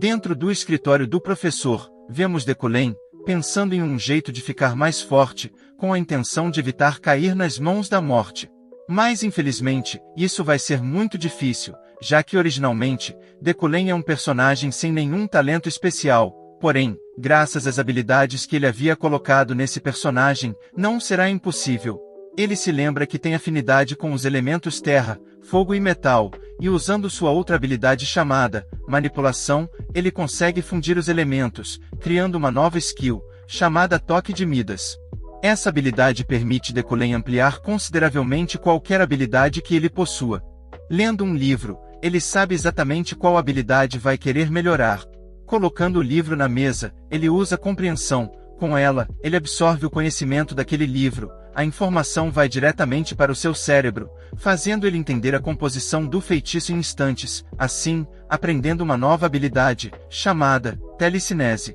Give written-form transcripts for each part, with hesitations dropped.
Dentro do escritório do professor, vemos Decolen, pensando em um jeito de ficar mais forte, com a intenção de evitar cair nas mãos da morte. Mas infelizmente, isso vai ser muito difícil, já que originalmente, Decolen é um personagem sem nenhum talento especial, porém, graças às habilidades que ele havia colocado nesse personagem, não será impossível. Ele se lembra que tem afinidade com os elementos terra, fogo e metal, e usando sua outra habilidade chamada manipulação, ele consegue fundir os elementos, criando uma nova skill, chamada Toque de Midas. Essa habilidade permite Decolen ampliar consideravelmente qualquer habilidade que ele possua. Lendo um livro, ele sabe exatamente qual habilidade vai querer melhorar. Colocando o livro na mesa, ele usa compreensão. Com ela, ele absorve o conhecimento daquele livro. A informação vai diretamente para o seu cérebro, fazendo ele entender a composição do feitiço em instantes, assim, aprendendo uma nova habilidade, chamada telecinese.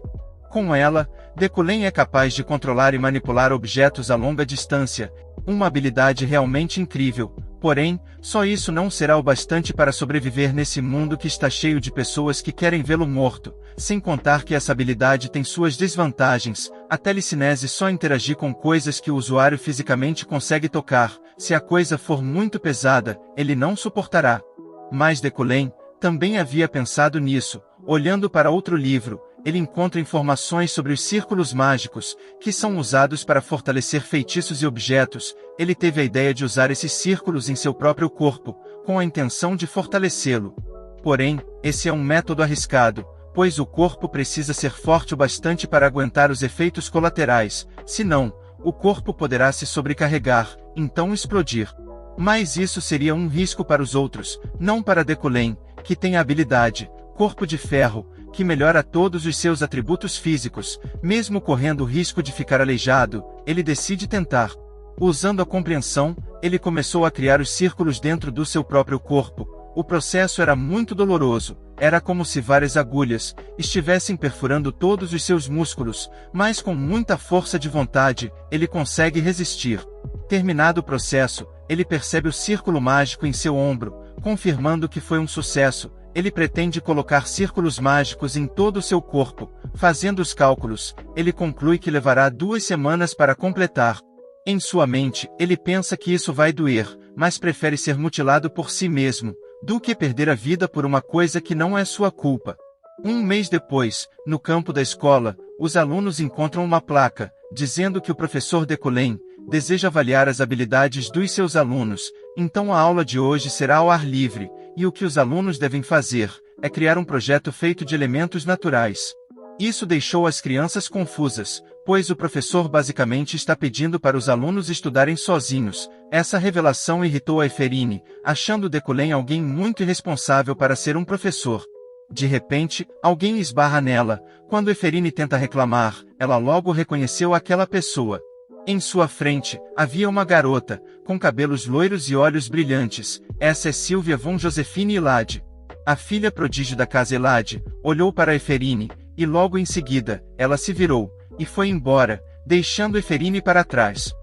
Com ela, Decolen é capaz de controlar e manipular objetos a longa distância, uma habilidade realmente incrível. Porém, só isso não será o bastante para sobreviver nesse mundo que está cheio de pessoas que querem vê-lo morto, sem contar que essa habilidade tem suas desvantagens. A telecinese só interagir com coisas que o usuário fisicamente consegue tocar. Se a coisa for muito pesada, ele não suportará. Mas Decolen também havia pensado nisso. Olhando para outro livro, ele encontra informações sobre os círculos mágicos, que são usados para fortalecer feitiços e objetos. Ele teve a ideia de usar esses círculos em seu próprio corpo, com a intenção de fortalecê-lo. Porém, esse é um método arriscado, pois o corpo precisa ser forte o bastante para aguentar os efeitos colaterais, senão, o corpo poderá se sobrecarregar, então explodir. Mas isso seria um risco para os outros, não para Decolen, que tem a habilidade Corpo de Ferro, que melhora todos os seus atributos físicos. Mesmo correndo o risco de ficar aleijado, ele decide tentar. Usando a compreensão, ele começou a criar os círculos dentro do seu próprio corpo. O processo era muito doloroso, era como se várias agulhas estivessem perfurando todos os seus músculos, mas com muita força de vontade, ele consegue resistir. Terminado o processo, ele percebe o círculo mágico em seu ombro, confirmando que foi um sucesso. Ele pretende colocar círculos mágicos em todo o seu corpo. Fazendo os cálculos, ele conclui que levará 2 semanas para completar. Em sua mente, ele pensa que isso vai doer, mas prefere ser mutilado por si mesmo, do que perder a vida por uma coisa que não é sua culpa. Um mês depois, no campo da escola, os alunos encontram uma placa, dizendo que o professor Decolen deseja avaliar as habilidades dos seus alunos, então a aula de hoje será ao ar livre, e o que os alunos devem fazer é criar um projeto feito de elementos naturais. Isso deixou as crianças confusas, pois o professor basicamente está pedindo para os alunos estudarem sozinhos. Essa revelação irritou a Eferine, achando Decolen alguém muito irresponsável para ser um professor. De repente, alguém esbarra nela. Quando Eferine tenta reclamar, ela logo reconheceu aquela pessoa. Em sua frente, havia uma garota, com cabelos loiros e olhos brilhantes. Essa é Silvia von Josefine Elade. A filha prodígio da casa Elade olhou para Eferine, e logo em seguida, ela se virou, e foi embora, deixando Eferine para trás.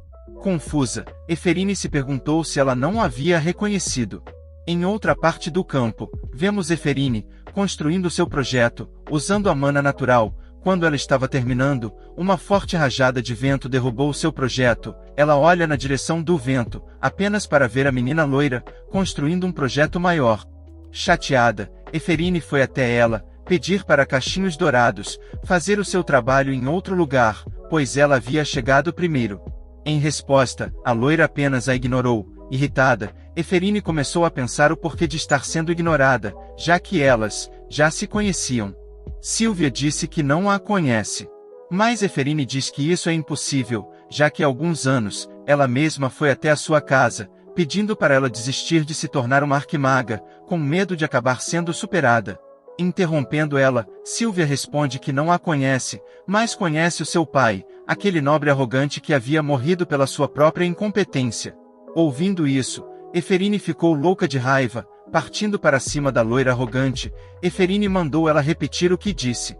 Confusa, Eferine se perguntou se ela não a havia reconhecido. Em outra parte do campo, vemos Eferine construindo seu projeto, usando a mana natural. Quando ela estava terminando, uma forte rajada de vento derrubou seu projeto. Ela olha na direção do vento, apenas para ver a menina loira, construindo um projeto maior. Chateada, Eferine foi até ela, pedir para cachinhos dourados, fazer o seu trabalho em outro lugar, pois ela havia chegado primeiro. Em resposta, a loira apenas a ignorou. Irritada, Eferine começou a pensar o porquê de estar sendo ignorada, já que elas já se conheciam. Silvia disse que não a conhece. Mas Eferine diz que isso é impossível, já que há alguns anos, ela mesma foi até a sua casa, pedindo para ela desistir de se tornar uma arquimaga, com medo de acabar sendo superada. Interrompendo ela, Silvia responde que não a conhece, mas conhece o seu pai, aquele nobre arrogante que havia morrido pela sua própria incompetência. Ouvindo isso, Eferine ficou louca de raiva. Partindo para cima da loira arrogante, Eferine mandou ela repetir o que disse.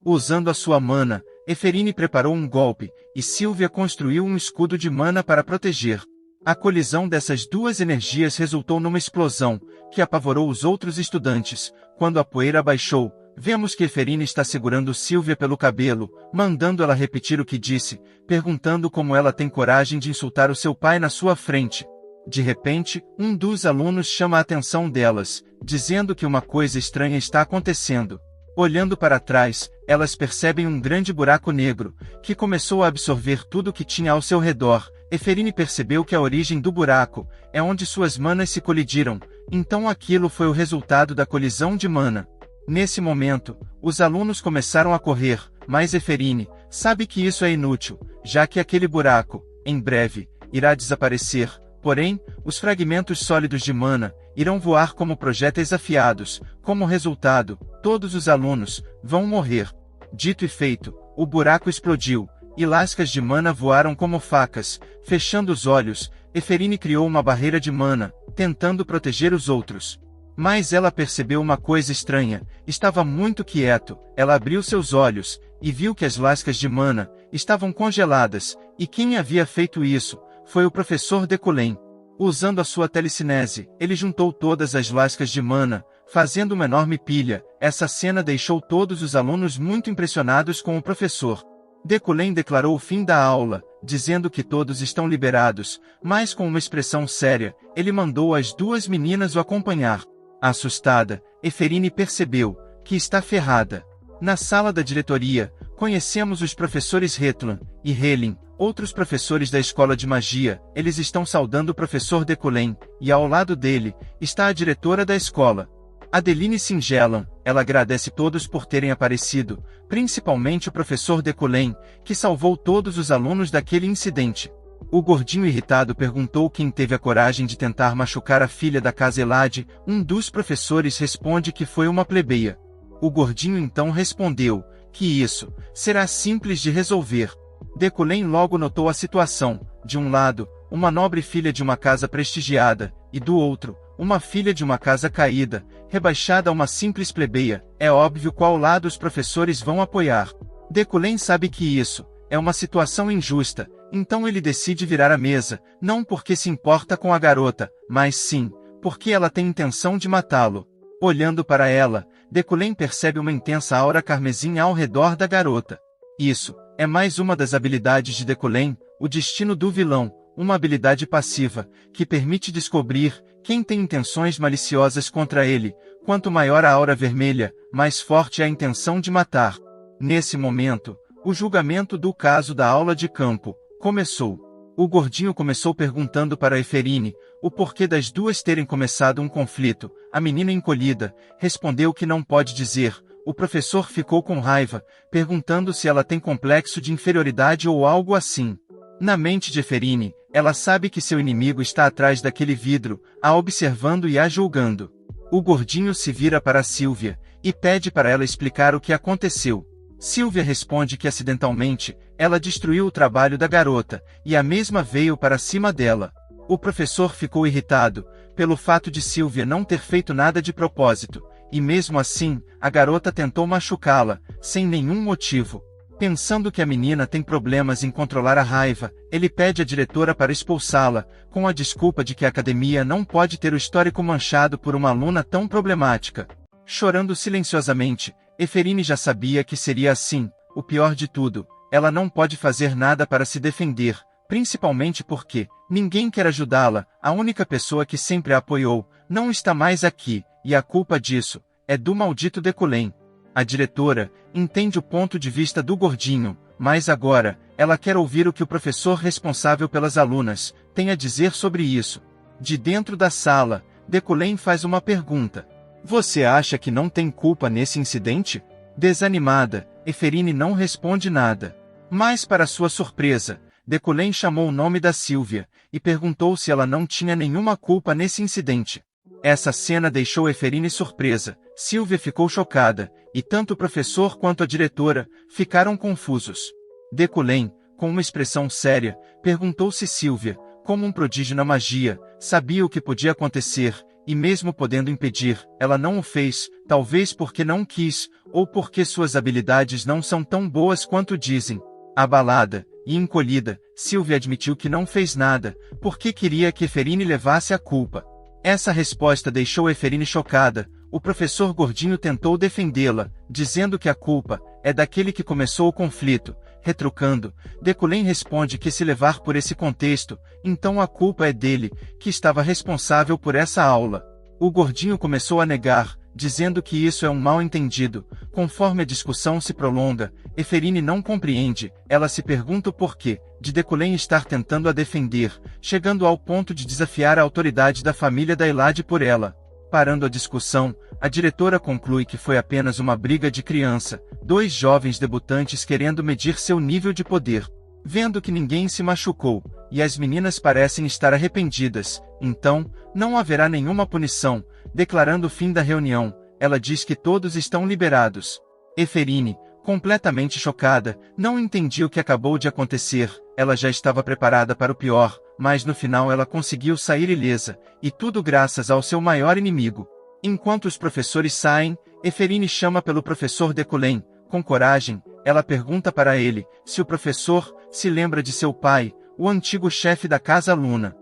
Usando a sua mana, Eferine preparou um golpe, e Silvia construiu um escudo de mana para proteger. A colisão dessas duas energias resultou numa explosão, que apavorou os outros estudantes. Quando a poeira baixou, Vemos que Eferine está segurando Silvia pelo cabelo, mandando ela repetir o que disse, perguntando como ela tem coragem de insultar o seu pai na sua frente. De repente, um dos alunos chama a atenção delas, dizendo que uma coisa estranha está acontecendo. Olhando para trás, elas percebem um grande buraco negro, que começou a absorver tudo o que tinha ao seu redor. Eferine percebeu que a origem do buraco é onde suas manas se colidiram, então aquilo foi o resultado da colisão de mana. Nesse momento, os alunos começaram a correr, mas Eferine sabe que isso é inútil, já que aquele buraco, em breve, irá desaparecer. Porém, os fragmentos sólidos de mana irão voar como projéteis afiados. Como resultado, todos os alunos vão morrer. Dito e feito, o buraco explodiu, e lascas de mana voaram como facas. Fechando os olhos, Eferine criou uma barreira de mana, tentando proteger os outros. Mas ela percebeu uma coisa estranha, estava muito quieto. Ela abriu seus olhos, e viu que as lascas de mana estavam congeladas, e quem havia feito isso foi o professor Decolen. Usando a sua telecinese, ele juntou todas as lascas de mana, fazendo uma enorme pilha. Essa cena deixou todos os alunos muito impressionados com o professor. Decolen declarou o fim da aula, dizendo que todos estão liberados, mas com uma expressão séria, ele mandou as duas meninas o acompanhar. Assustada, Eferine percebeu que está ferrada. Na sala da diretoria, conhecemos os professores Hetlan e Helin, outros professores da escola de magia. Eles estão saudando o professor Decolen, e ao lado dele está a diretora da escola, Adeline Singelan. Ela agradece todos por terem aparecido, principalmente o professor Decolen, que salvou todos os alunos daquele incidente. O gordinho irritado perguntou quem teve a coragem de tentar machucar a filha da casa Elade. Um dos professores responde que foi uma plebeia. O gordinho então respondeu que isso será simples de resolver. Decolen logo notou a situação. De um lado, uma nobre filha de uma casa prestigiada, e do outro, uma filha de uma casa caída, rebaixada a uma simples plebeia. É óbvio qual lado os professores vão apoiar. Decolen sabe que isso é uma situação injusta, então ele decide virar a mesa, não porque se importa com a garota, mas sim porque ela tem intenção de matá-lo. Olhando para ela, Decolen percebe uma intensa aura carmesim ao redor da garota. Isso é mais uma das habilidades de Decolen, o destino do vilão, uma habilidade passiva, que permite descobrir quem tem intenções maliciosas contra ele. Quanto maior a aura vermelha, mais forte é a intenção de matar. Nesse momento, o julgamento do caso da aula de campo começou. O gordinho começou perguntando para Eferine o porquê das duas terem começado um conflito. A menina encolhida respondeu que não pode dizer. O professor ficou com raiva, perguntando se ela tem complexo de inferioridade ou algo assim. Na mente de Eferine, ela sabe que seu inimigo está atrás daquele vidro, a observando e a julgando. O gordinho se vira para Silvia e pede para ela explicar o que aconteceu. Silvia responde que acidentalmente, ela destruiu o trabalho da garota, e a mesma veio para cima dela. O professor ficou irritado pelo fato de Silvia não ter feito nada de propósito, e mesmo assim, a garota tentou machucá-la, sem nenhum motivo. Pensando que a menina tem problemas em controlar a raiva, ele pede à diretora para expulsá-la, com a desculpa de que a academia não pode ter o histórico manchado por uma aluna tão problemática. Chorando silenciosamente, Eferine já sabia que seria assim. O pior de tudo, ela não pode fazer nada para se defender, principalmente porque ninguém quer ajudá-la. A única pessoa que sempre a apoiou não está mais aqui, e a culpa disso é do maldito Decolen. A diretora entende o ponto de vista do gordinho, mas agora ela quer ouvir o que o professor responsável pelas alunas tem a dizer sobre isso. De dentro da sala, Decolen faz uma pergunta. Você acha que não tem culpa nesse incidente? Desanimada, Eferine não responde nada. Mas para sua surpresa, Decolen chamou o nome da Silvia e perguntou se ela não tinha nenhuma culpa nesse incidente. Essa cena deixou Eferine surpresa. Silvia ficou chocada, e tanto o professor quanto a diretora ficaram confusos. Decolen, com uma expressão séria, perguntou se Silvia, como um prodígio na magia, sabia o que podia acontecer, e mesmo podendo impedir, ela não o fez, talvez porque não quis, ou porque suas habilidades não são tão boas quanto dizem. Abalada e encolhida, Silvia admitiu que não fez nada, porque queria que Eferine levasse a culpa. Essa resposta deixou Eferine chocada. o professor Gordinho tentou defendê-la, dizendo que a culpa é daquele que começou o conflito. Retrucando, Decolen responde que se levar por esse contexto, então a culpa é dele, que estava responsável por essa aula. O Gordinho começou a negar, dizendo que isso é um mal-entendido. Conforme a discussão se prolonga, Eferine não compreende, ela se pergunta o porquê de Decolen estar tentando a defender, chegando ao ponto de desafiar a autoridade da família da Elade por ela. Parando a discussão, a diretora conclui que foi apenas uma briga de criança, dois jovens debutantes querendo medir seu nível de poder. Vendo que ninguém se machucou, e as meninas parecem estar arrependidas, então, não haverá nenhuma punição. Declarando o fim da reunião, ela diz que todos estão liberados. Eferine, completamente chocada, não entendia o que acabou de acontecer, ela já estava preparada para o pior, mas no final ela conseguiu sair ilesa, e tudo graças ao seu maior inimigo. Enquanto os professores saem, Eferine chama pelo professor Decolen. Com coragem, ela pergunta para ele se o professor se lembra de seu pai, o antigo chefe da Casa Luna.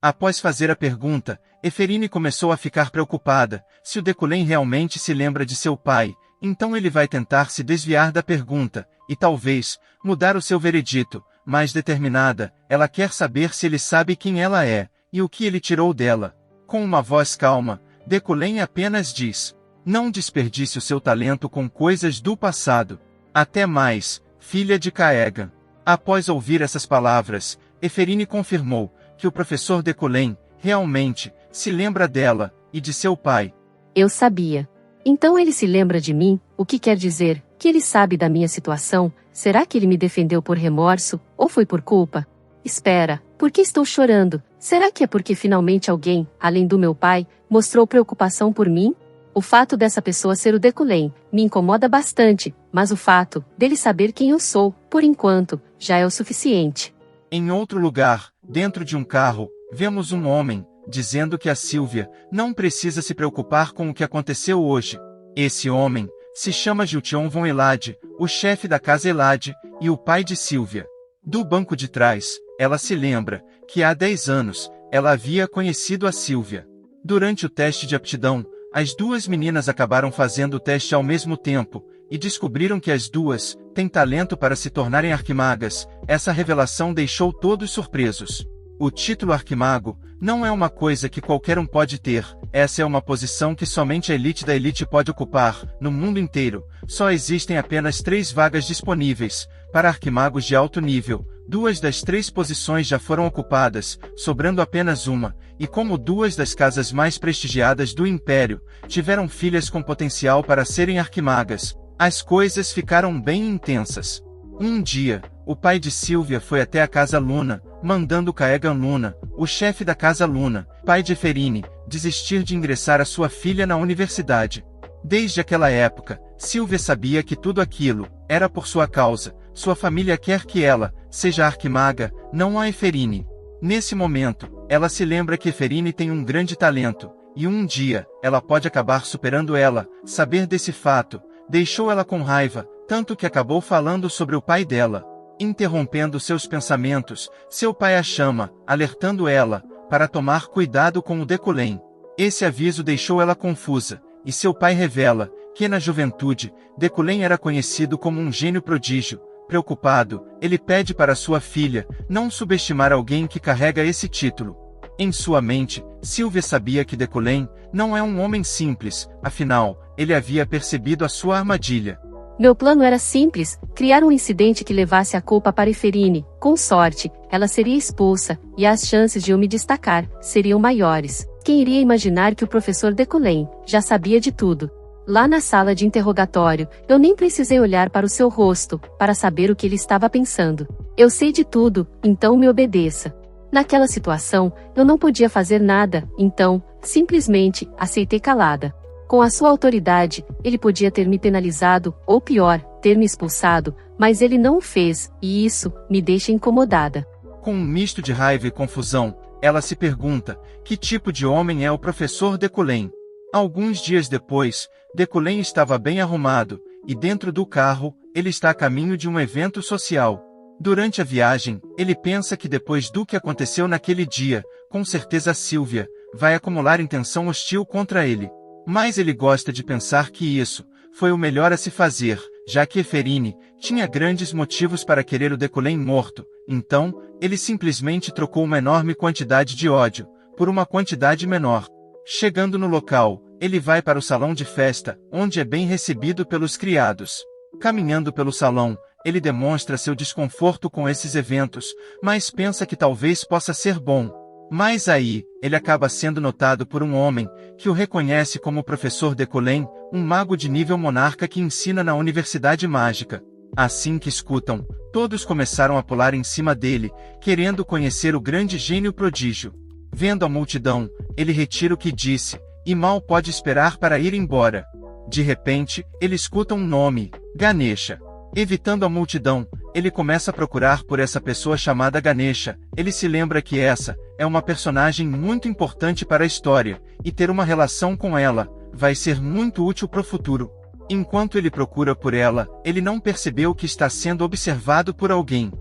Após fazer a pergunta, Eferine começou a ficar preocupada. Se o Decolen realmente se lembra de seu pai, então ele vai tentar se desviar da pergunta, e talvez mudar o seu veredito. Mais determinada, ela quer saber se ele sabe quem ela é, e o que ele tirou dela. Com uma voz calma, Decolen apenas diz: não desperdice o seu talento com coisas do passado. Até mais, filha de Caegan. Após ouvir essas palavras, Eferine confirmou que o professor Decolen realmente se lembra dela e de seu pai. Eu sabia. Então ele se lembra de mim, o que quer dizer que ele sabe da minha situação? Será que ele me defendeu por remorso, ou foi por culpa? Espera, por que estou chorando? Será que é porque finalmente alguém, além do meu pai, mostrou preocupação por mim? O fato dessa pessoa ser o Decolen me incomoda bastante, mas o fato dele saber quem eu sou, por enquanto, já é o suficiente. Em outro lugar, dentro de um carro, vemos um homem dizendo que a Sylvia não precisa se preocupar com o que aconteceu hoje. Esse homem se chama Giltion von Elade, o chefe da casa Elade e o pai de Sylvia. Do banco de trás, ela se lembra que há 10 anos ela havia conhecido a Sylvia. Durante o teste de aptidão, as duas meninas acabaram fazendo o teste ao mesmo tempo e descobriram que as duas têm talento para se tornarem arquimagas. Essa revelação deixou todos surpresos. O título arquimago não é uma coisa que qualquer um pode ter, essa é uma posição que somente a elite da elite pode ocupar. No mundo inteiro, só existem apenas 3 vagas disponíveis para arquimagos de alto nível. 2 das 3 posições já foram ocupadas, sobrando apenas uma, e como 2 das casas mais prestigiadas do Império tiveram filhas com potencial para serem arquimagas, as coisas ficaram bem intensas. Um dia, o pai de Sylvia foi até a Casa Luna, mandando Caegan Luna, o chefe da Casa Luna, pai de Eferine, desistir de ingressar a sua filha na universidade. Desde aquela época, Sylvia sabia que tudo aquilo era por sua causa. Sua família quer que ela seja arquimaga, não a Eferine. Nesse momento, ela se lembra que Eferine tem um grande talento, e um dia, ela pode acabar superando ela. Saber desse fato deixou ela com raiva, tanto que acabou falando sobre o pai dela. Interrompendo seus pensamentos, seu pai a chama, alertando ela para tomar cuidado com o Decolen. Esse aviso deixou ela confusa, e seu pai revela que na juventude, Decolen era conhecido como um gênio prodígio. Preocupado, ele pede para sua filha não subestimar alguém que carrega esse título. Em sua mente, Sylvia sabia que Decolen não é um homem simples, afinal, ele havia percebido a sua armadilha. Meu plano era simples, criar um incidente que levasse a culpa para Eferine. Com sorte, ela seria expulsa, e as chances de eu me destacar seriam maiores. Quem iria imaginar que o professor Decolen já sabia de tudo? Lá na sala de interrogatório, eu nem precisei olhar para o seu rosto, para saber o que ele estava pensando. Eu sei de tudo, então me obedeça. Naquela situação, eu não podia fazer nada, então, simplesmente, aceitei calada. Com a sua autoridade, ele podia ter me penalizado, ou pior, ter me expulsado, mas ele não o fez, e isso me deixa incomodada. Com um misto de raiva e confusão, ela se pergunta, que tipo de homem é o professor Decolen? Alguns dias depois, Decolen estava bem arrumado, e dentro do carro, ele está a caminho de um evento social. Durante a viagem, ele pensa que depois do que aconteceu naquele dia, com certeza Sylvia vai acumular intenção hostil contra ele. Mas ele gosta de pensar que isso foi o melhor a se fazer, já que Eferine tinha grandes motivos para querer o Decolen morto, então, ele simplesmente trocou uma enorme quantidade de ódio por uma quantidade menor. Chegando no local, ele vai para o salão de festa, onde é bem recebido pelos criados. Caminhando pelo salão, ele demonstra seu desconforto com esses eventos, mas pensa que talvez possa ser bom. Mas aí, ele acaba sendo notado por um homem, que o reconhece como o professor Decolen, um mago de nível monarca que ensina na Universidade Mágica. Assim que escutam, todos começaram a pular em cima dele, querendo conhecer o grande gênio prodígio. Vendo a multidão, ele retira o que disse, e mal pode esperar para ir embora. De repente, ele escuta um nome, Ganesha. Evitando a multidão, ele começa a procurar por essa pessoa chamada Ganesha. Ele se lembra que essa é uma personagem muito importante para a história, e ter uma relação com ela vai ser muito útil para o futuro. Enquanto ele procura por ela, ele não percebeu que está sendo observado por alguém.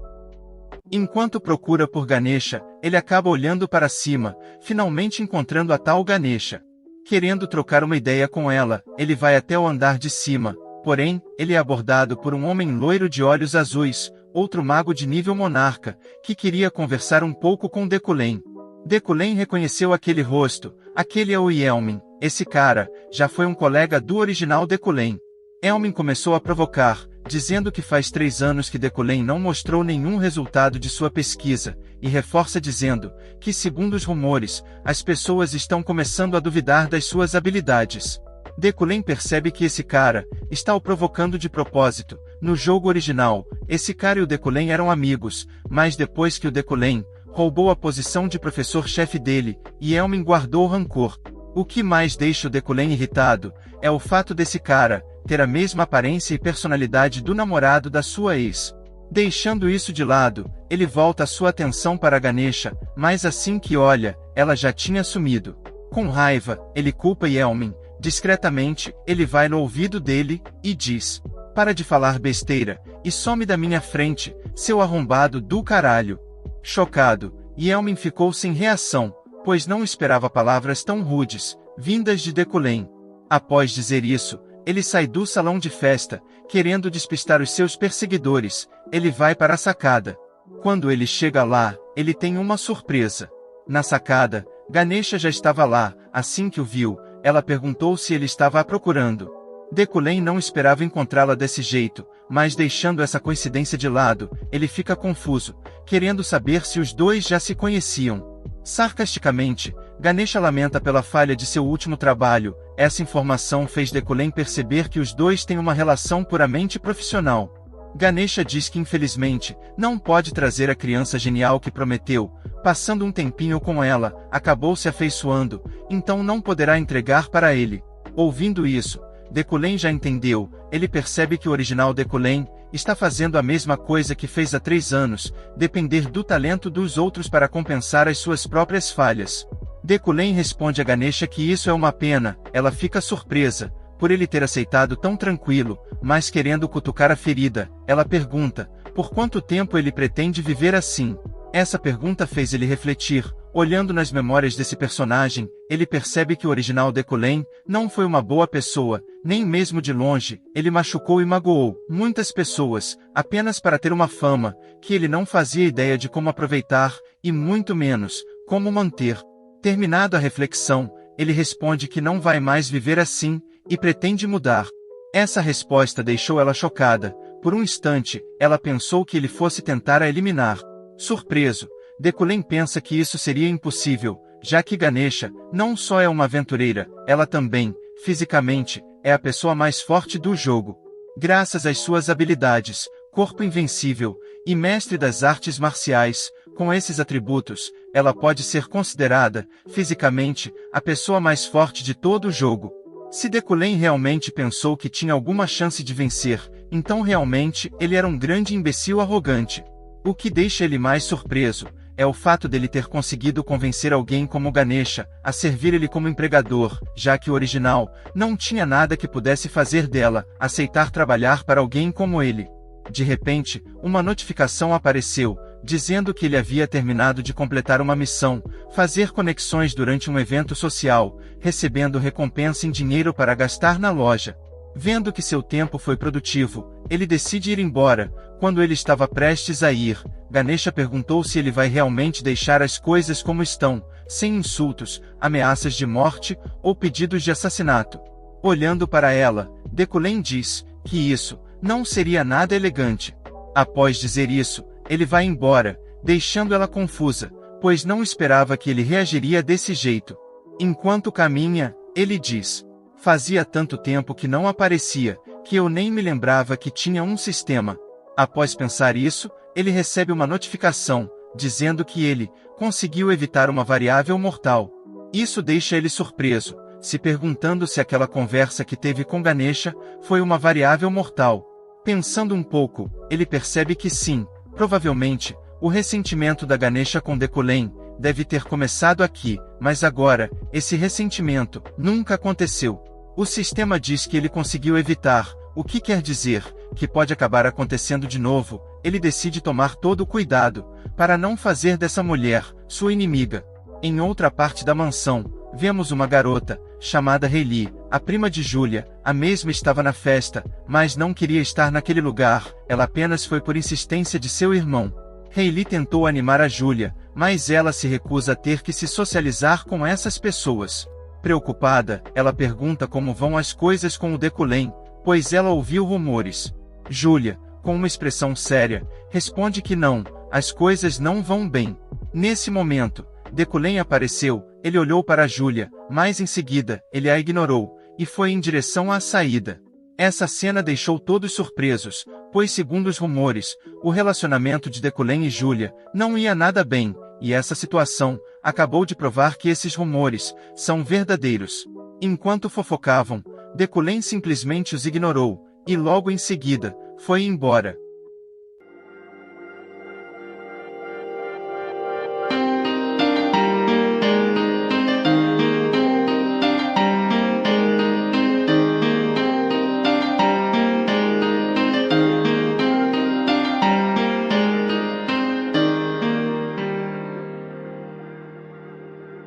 Enquanto procura por Ganesha, ele acaba olhando para cima, finalmente encontrando a tal Ganesha. Querendo trocar uma ideia com ela, ele vai até o andar de cima, porém, ele é abordado por um homem loiro de olhos azuis, outro mago de nível monarca, que queria conversar um pouco com Decolen. Decolen reconheceu aquele rosto, aquele é o Yelmin, esse cara, já foi um colega do original Decolen. Yelmin começou a provocar, dizendo que faz 3 anos que Decolen não mostrou nenhum resultado de sua pesquisa, e reforça dizendo que, segundo os rumores, as pessoas estão começando a duvidar das suas habilidades. Decolen percebe que esse cara está o provocando de propósito. No jogo original, esse cara e o Decolen eram amigos, mas depois que o Decolen roubou a posição de professor-chefe dele, Yelmin guardou rancor. O que mais deixa o Decolen irritado é o fato desse cara ter a mesma aparência e personalidade do namorado da sua ex. Deixando isso de lado, ele volta a sua atenção para Ganesha, mas assim que olha, ela já tinha sumido. Com raiva, ele culpa Yelmin. Discretamente, ele vai no ouvido dele e diz: "Para de falar besteira, e some da minha frente, seu arrombado do caralho." Chocado, Yelmin ficou sem reação, pois não esperava palavras tão rudes, vindas de Decolen. Após dizer isso, ele sai do salão de festa, querendo despistar os seus perseguidores. Ele vai para a sacada. Quando ele chega lá, ele tem uma surpresa. Na sacada, Ganesha já estava lá. Assim que o viu, ela perguntou se ele estava a procurando. Decolen não esperava encontrá-la desse jeito, mas deixando essa coincidência de lado, ele fica confuso, querendo saber se os dois já se conheciam. Sarcasticamente, Ganesha lamenta pela falha de seu último trabalho. Essa informação fez Decolen perceber que os dois têm uma relação puramente profissional. Ganesha diz que infelizmente, não pode trazer a criança genial que prometeu. Passando um tempinho com ela, acabou se afeiçoando, então não poderá entregar para ele. Ouvindo isso, Decolen já entendeu. Ele percebe que o original Decolen está fazendo a mesma coisa que fez há 3 anos, depender do talento dos outros para compensar as suas próprias falhas. Decolen responde a Ganesha que isso é uma pena. Ela fica surpresa por ele ter aceitado tão tranquilo, mas querendo cutucar a ferida, ela pergunta por quanto tempo ele pretende viver assim. Essa pergunta fez ele refletir. Olhando nas memórias desse personagem, ele percebe que o original Decolen não foi uma boa pessoa, nem mesmo de longe. Ele machucou e magoou muitas pessoas, apenas para ter uma fama, que ele não fazia ideia de como aproveitar, e muito menos, como manter. Terminado a reflexão, ele responde que não vai mais viver assim, e pretende mudar. Essa resposta deixou ela chocada. Por um instante, ela pensou que ele fosse tentar a eliminar. Surpreso, Decolen pensa que isso seria impossível, já que Ganesha não só é uma aventureira, ela também, fisicamente, é a pessoa mais forte do jogo. Graças às suas habilidades, corpo invencível, e mestre das artes marciais, com esses atributos, ela pode ser considerada, fisicamente, a pessoa mais forte de todo o jogo. Se Decolen realmente pensou que tinha alguma chance de vencer, então realmente ele era um grande imbecil arrogante. O que deixa ele mais surpreso é o fato dele ter conseguido convencer alguém como Ganesha a servir ele como empregador, já que o original não tinha nada que pudesse fazer dela aceitar trabalhar para alguém como ele. De repente, uma notificação apareceu. dizendo que ele havia terminado de completar uma missão, fazer conexões durante um evento social, recebendo recompensa em dinheiro para gastar na loja. Vendo que seu tempo foi produtivo, ele decide ir embora. Quando ele estava prestes a ir, Ganesha perguntou se ele vai realmente deixar as coisas como estão, sem insultos, ameaças de morte ou pedidos de assassinato. Olhando para ela, Decolen diz que isso não seria nada elegante. Após dizer isso, ele vai embora, deixando ela confusa, pois não esperava que ele reagiria desse jeito. Enquanto caminha, ele diz: fazia tanto tempo que não aparecia, que eu nem me lembrava que tinha um sistema. Após pensar isso, ele recebe uma notificação, dizendo que ele conseguiu evitar uma variável mortal. Isso deixa ele surpreso, se perguntando se aquela conversa que teve com Ganesha foi uma variável mortal. Pensando um pouco, ele percebe que sim, provavelmente, o ressentimento da Ganesha com Decolen deve ter começado aqui, mas agora, esse ressentimento nunca aconteceu. O sistema diz que ele conseguiu evitar, o que quer dizer que pode acabar acontecendo de novo. Ele decide tomar todo o cuidado, para não fazer dessa mulher sua inimiga. Em outra parte da mansão, vemos uma garota, chamada Hailey, a prima de Julia. A mesma estava na festa, mas não queria estar naquele lugar, ela apenas foi por insistência de seu irmão. Hailey tentou animar a Julia, mas ela se recusa a ter que se socializar com essas pessoas. Preocupada, ela pergunta como vão as coisas com o Decolen, pois ela ouviu rumores. Julia, com uma expressão séria, responde que não, as coisas não vão bem. Nesse momento, Decolen apareceu, ele olhou para Julia, mas em seguida, ele a ignorou, e foi em direção à saída. Essa cena deixou todos surpresos, pois segundo os rumores, o relacionamento de Decolen e Julia não ia nada bem, e essa situação acabou de provar que esses rumores são verdadeiros. Enquanto fofocavam, Decolen simplesmente os ignorou, e logo em seguida, foi embora.